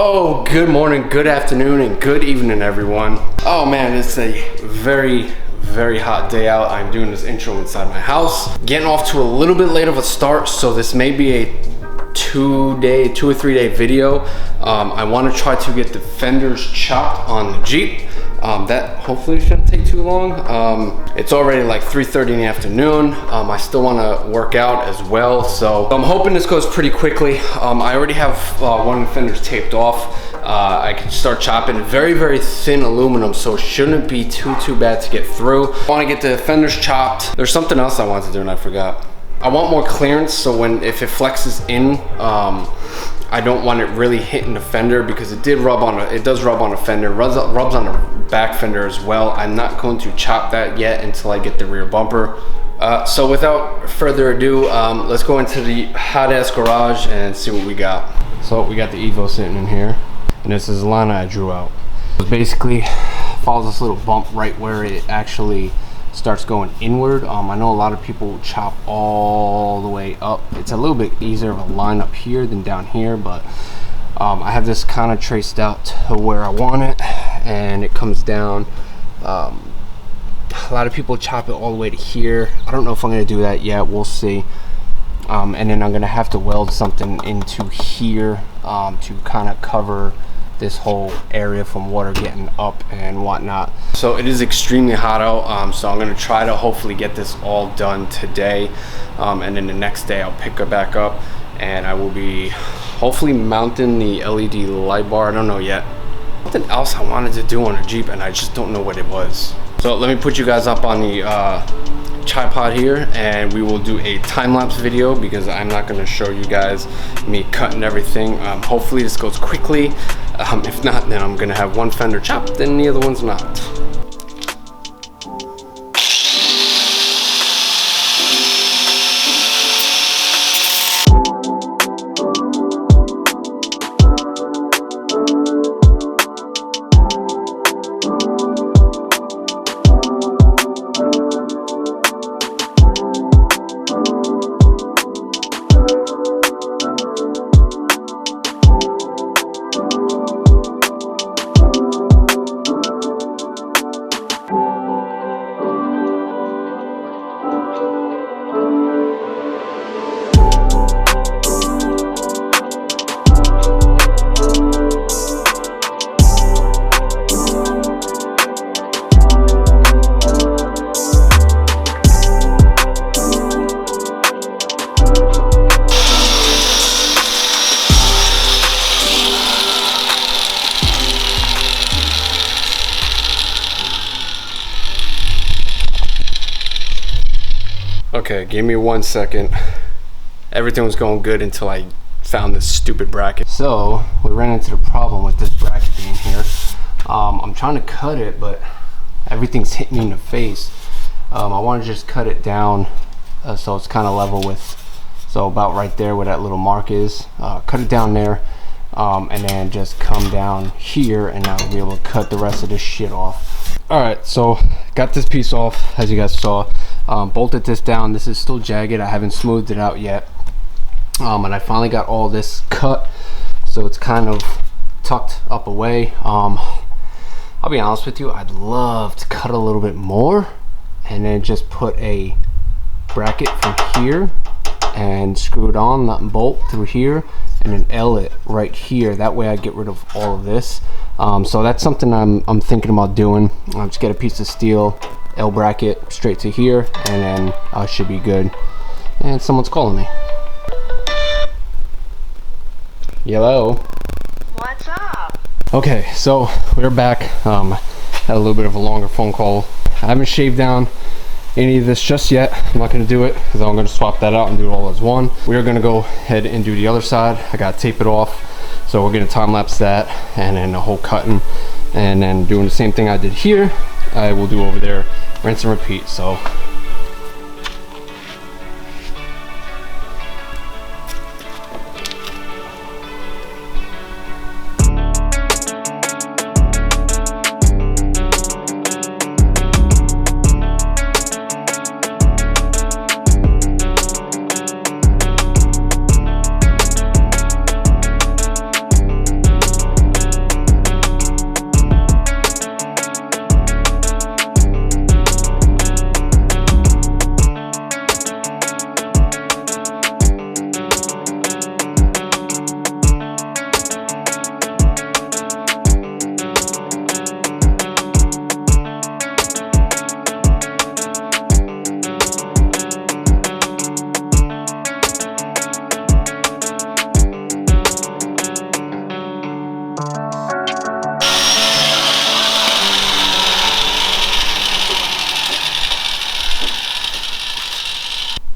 Oh, good morning, good afternoon, and good evening, everyone. Oh man, it's a very hot day out. I'm doing this intro inside my house. Getting off to a little bit late of a start, so this may be a two or three day video. I want to try to get the fenders chopped on the Jeep. That hopefully shouldn't take too long. It's already like 3:30 in the afternoon. I still want to work out as well, so I'm hoping this goes pretty quickly. I already have one of the fenders taped off. I can start chopping. Very thin aluminum, so it shouldn't be too bad to get through. I want to get the fenders chopped. There's something else I want to do and I forgot. I want more clearance, so if it flexes in, I don't want it really hitting the fender, because it does rub on a fender, rubs on the back fender as well. I'm not going to chop that yet until I get the rear bumper. So without further adu, let's go into the hot ass garage and see what we got. So we got the EVO sitting in here, and this is the line I drew out. It basically follows this little bump right where it actually starts going inward. I know a lot of people chop all the way up. It's a little bit easier of a line up here than down here, but I have this kind of traced out to where I want it, and it comes down. A lot of people chop it all the way to here. I don't know if I'm going to do that yet. We'll see. And then I'm going to have to weld something into here to kind of cover this whole area from water getting up and whatnot. So it is extremely hot out, so I'm going to try to hopefully get this all done today, and then the next day I'll pick it back up and I will be hopefully mounting the LED light bar. I don't know yet. Something else I wanted to do on a Jeep and I just don't know what it was. So let me put you guys up on the tripod here, and we will do a time-lapse video, because I'm not going to show you guys me cutting everything. Hopefully this goes quickly. If not, then I'm going to have one fender chopped and the other one's not. Okay, give me 1 second. Everything was going good until I found this stupid bracket. So we ran into the problem with this bracket being here. I'm trying to cut it, but everything's hitting me in the face. I want to just cut it down so it's kind of level with, so about right there where that little mark is. Cut it down there, and then just come down here, and I'll be able to cut the rest of this shit off. Alright, so got this piece off, as you guys saw. Bolted this down. This is still jagged. I haven't smoothed it out yet. And I finally got all this cut, so it's kind of tucked up away. I'll be honest with you, I'd love to cut a little bit more and then just put a bracket from here and screw it on, nut and bolt through here, and then L it right here. That way I get rid of all of this. So that's something I'm thinking about doing. Just get a piece of steel, L bracket straight to here, and then I should be good. And someone's calling me. Hello. What's up? Okay, so we're back. Had a little bit of a longer phone call. I haven't shaved down any of this just yet. I'm not going to do it because I'm going to swap that out and do it all as one. We are going to go ahead and do the other side. I got to tape it off, so we're going to time lapse that, and then the whole cutting, and then doing the same thing I did here I will do over there. Rinse and repeat. So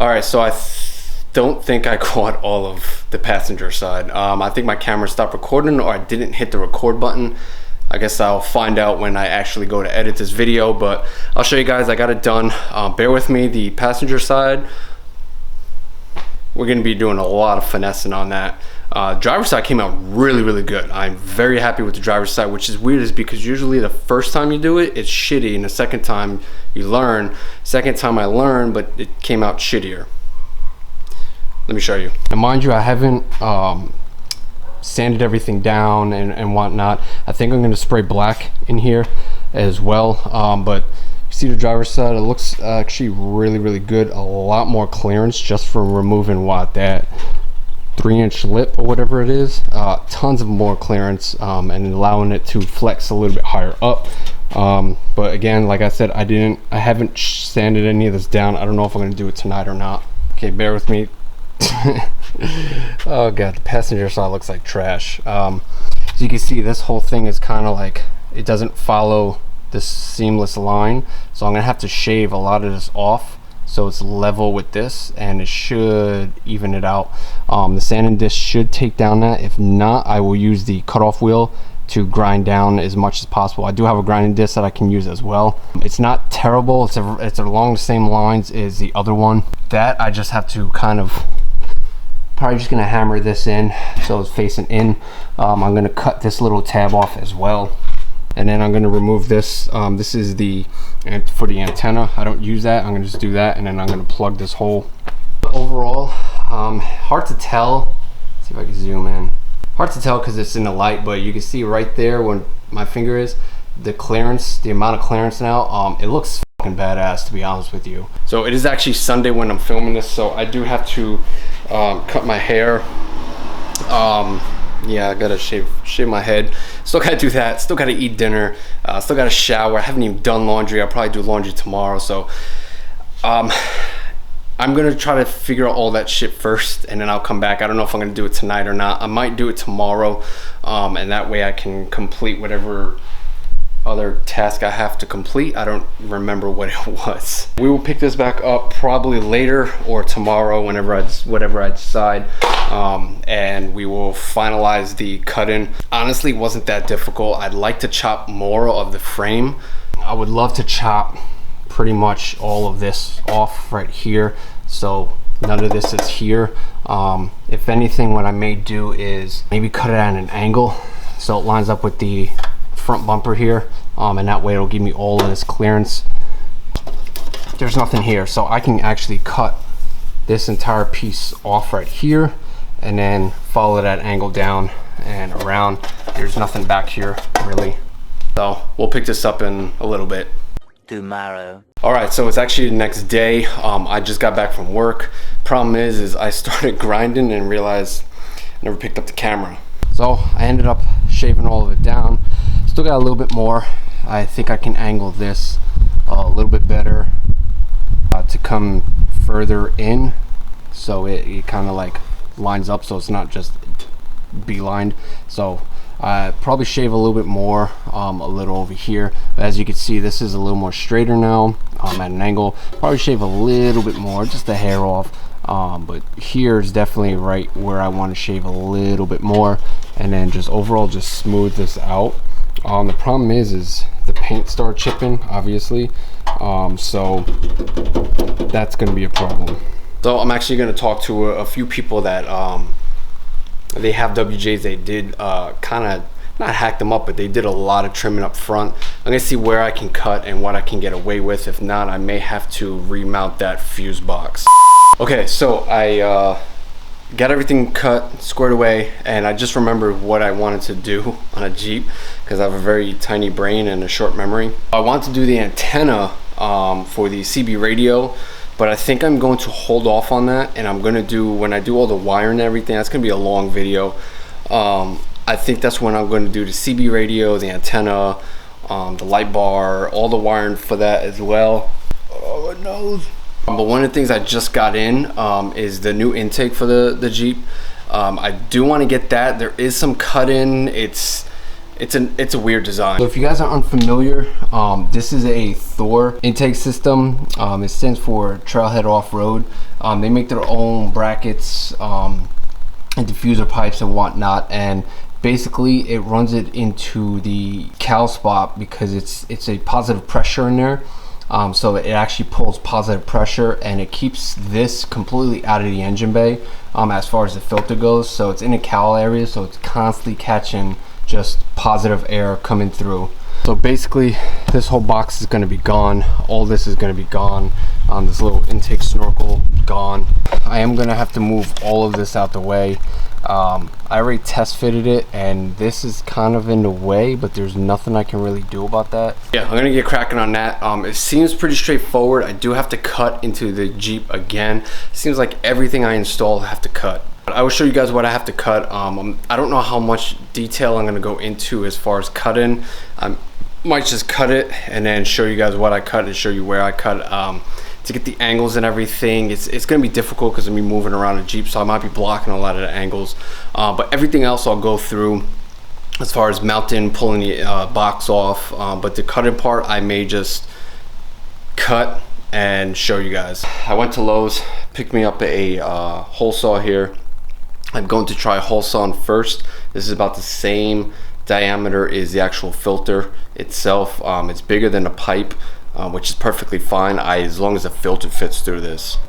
All right, so I don't think I caught all of the passenger side. I think my camera stopped recording, or I didn't hit the record button. I guess I'll find out when I actually go to edit this video, but I'll show you guys. I got it done. Bear with me. The passenger side, we're gonna be doing a lot of finessing on that. Driver's side came out really good. I'm very happy with the driver's side, which is weird, is because usually the first time you do it, it's shitty, and the second time you learn. Second time I learned, but it came out shittier. Let me show you. And mind you, I haven't sanded everything down and whatnot. I think I'm gonna spray black in here as well. But you see the driver's side, it looks actually really good. A lot more clearance just from removing that 3-inch lip or whatever it is. Tons of more clearance and allowing it to flex a little bit higher up. But again, like I said, I haven't sanded any of this down. I don't know if I'm gonna do it tonight or not. Okay, bear with me. Oh god, the passenger side looks like trash. So you can see this whole thing is kind of like, it doesn't follow this seamless line, so I'm gonna have to shave a lot of this off so it's level with this, and it should even it out. The sanding disc should take down that. If not, I will use the cutoff wheel to grind down as much as possible. I do have a grinding disc that I can use as well. It's not terrible. It's along the same lines as the other one. That I just have to kind of, probably just gonna hammer this in so it's facing in. I'm gonna cut this little tab off as well, and then I'm gonna remove this. This is for the antenna. I don't use that. I'm gonna just do that, and then I'm gonna plug this hole. Overall, hard to tell. Let's see if I can zoom in. Hard to tell because it's in the light, but you can see right there when my finger is, the clearance, the amount of clearance now. It looks fucking badass, to be honest with you. So it is actually Sunday when I'm filming this, so I do have to cut my hair. Yeah, I gotta shave my head. Still gotta do that. Still gotta eat dinner. Still gotta shower. I haven't even done laundry. I'll probably do laundry tomorrow. So I'm gonna try to figure out all that shit first, and then I'll come back. I don't know if I'm gonna do it tonight or not. I might do it tomorrow, and that way I can complete whatever other task I have to complete. I don't remember what it was. We will pick this back up probably later or tomorrow, whatever I decide, and we will finalize the cut-in. Honestly, it wasn't that difficult. I'd like to chop more of the frame. I would love to chop pretty much all of this off right here, so none of this is here. If anything, what I may do is maybe cut it at an angle so it lines up with the front bumper here, and that way it'll give me all of this clearance. There's nothing here, so I can actually cut this entire piece off right here and then follow that angle down and around. There's nothing back here really, so we'll pick this up in a little bit. Tomorrow. All right, so it's actually the next day. I just got back from work. Problem is I started grinding and realized I never picked up the camera, so I ended up shaving all of it down. Still got a little bit more. I think I can angle this a little bit better to come further in, so it kind of like lines up, so it's not just beelined. So I probably shave a little bit more, a little over here, but as you can see, this is a little more straighter now at an angle. Probably shave a little bit more, just a hair off, but here is definitely right where I want to shave a little bit more, and then just overall just smooth this out. The problem is the paint started chipping, obviously, so that's going to be a problem. So I'm actually going to talk to a few people that they have WJs. They did kind of not hack them up, but they did a lot of trimming up front. I'm going to see where I can cut and what I can get away with. If not, I may have to remount that fuse box. Okay, so I got everything cut, squared away, and I just remembered what I wanted to do on a Jeep, because I have a very tiny brain and a short memory. I want to do the antenna for the CB radio, but I think I'm going to hold off on that, and I'm going to do, when I do all the wiring and everything, that's going to be a long video. I think that's when I'm going to do the CB radio, the antenna, the light bar, all the wiring for that as well. Oh, it knows. But one of the things I just got in is the new intake for the Jeep. I do want to get that. There is some cut in. It's it's a weird design. So if you guys are unfamiliar, this is a THOR intake system. It stands for Trailhead Off-Road. They make their own brackets and diffuser pipes and whatnot, and basically it runs it into the cowl spot because it's a positive pressure in there. So it actually pulls positive pressure and it keeps this completely out of the engine bay as far as the filter goes. So it's in a cowl area, so it's constantly catching just positive air coming through. So basically this whole box is going to be gone. All this is going to be gone. This little intake snorkel gone. I am going to have to move all of this out the way. I already test fitted it and this is kind of in the way, but there's nothing I can really do about that. Yeah, I'm gonna get cracking on that. It seems pretty straightforward. I do have to cut into the Jeep again. It seems like everything I install I have to cut. But I will show you guys what I have to cut. I don't know how much detail I'm gonna go into as far as cutting. I might just cut it and then show you guys what I cut and show you where I cut. To get the angles and everything, it's gonna be difficult because I'm moving around a Jeep, so I might be blocking a lot of the angles. But everything else I'll go through as far as mounting, pulling the box off. But the cutting part, I may just cut and show you guys. I went to Lowe's, picked me up a hole saw here. I'm going to try hole sawing first. This is about the same diameter as the actual filter itself. It's bigger than a pipe. Which is perfectly fine as long as the filter fits through this.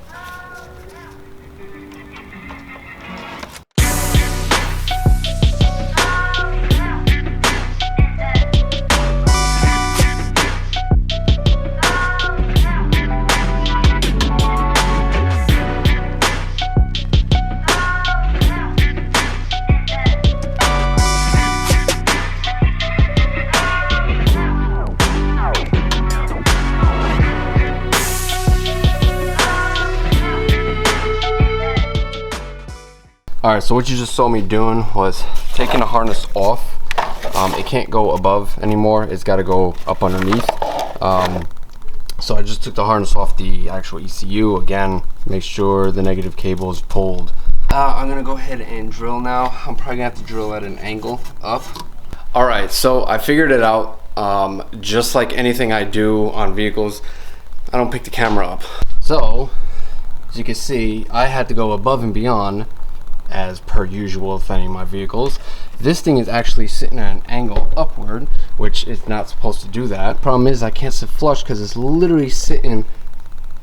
Alright, so what you just saw me doing was taking the harness off. It can't go above anymore, it's got to go up underneath. So I just took the harness off the actual ECU again, make sure the negative cable is pulled. I'm going to go ahead and drill now. I'm probably going to have to drill at an angle up. Alright, so I figured it out. Just like anything I do on vehicles, I don't pick the camera up. So, as you can see, I had to go above and beyond as per usual with any of my vehicles. This thing is actually sitting at an angle upward, which is not supposed to do that. Problem is I can't sit flush because it's literally sitting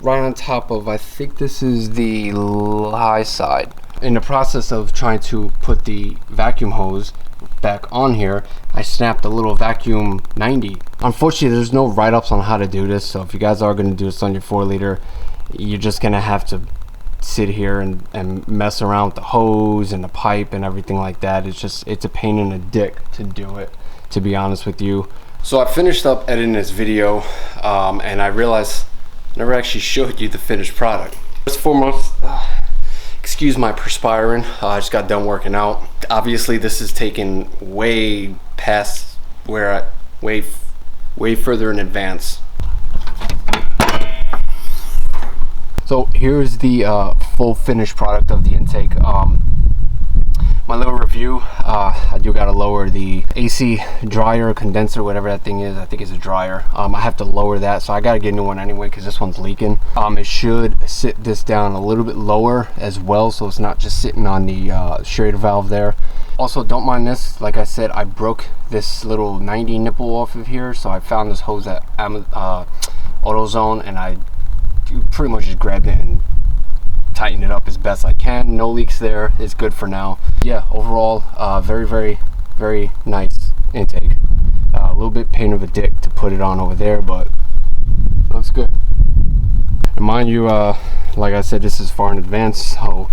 right on top of, I think this is the high side. In the process of trying to put the vacuum hose back on here, I snapped a little vacuum 90. Unfortunately, there's no write-ups on how to do this, so if you guys are going to do this on your 4-liter, you're just going to have to sit here and mess around with the hose and the pipe and everything like that. It's a pain in the dick to do it, to be honest with you. So I finished up editing this video and I realized I never actually showed you the finished product. First and foremost, excuse my perspiring, I just got done working out. Obviously this is taken way past where way further in advance. So here's the full finished product of the intake. My little review, I do gotta lower the AC dryer, condenser, whatever that thing is. I think it's a dryer. I have to lower that, so I gotta get a new one anyway because this one's leaking. It should sit this down a little bit lower as well, so it's not just sitting on the Schrader valve there. Also, don't mind this. Like I said, I broke this little 90 nipple off of here, so I found this hose at AutoZone, and I pretty much just grabbed it and tighten it up as best I can. No leaks there. It's good for now. Yeah, overall, very nice intake. A little bit pain of a dick to put it on over there, but it looks good. And mind you, like I said, this is far in advance, so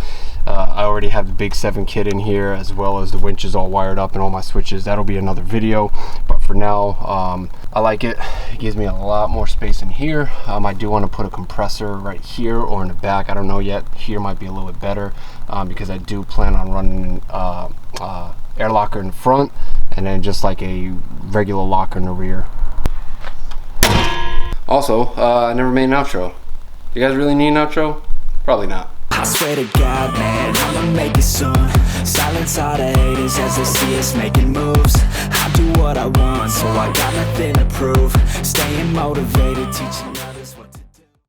I already have the big 7 kit in here, as well as the winches all wired up and all my switches. That'll be another video, but for now, I like it. It gives me a lot more space in here. I do want to put a compressor right here or in the back. I don't know yet. Here might be a little bit better because I do plan on running air locker in front and then just like a regular locker in the rear. Also, I never made an outro. You guys really need an outro? Probably not. I swear to God, man, I'ma make it soon. Silent silence all the haters as they see us making moves. I do what I want, so I got nothing to prove. Staying motivated, teaching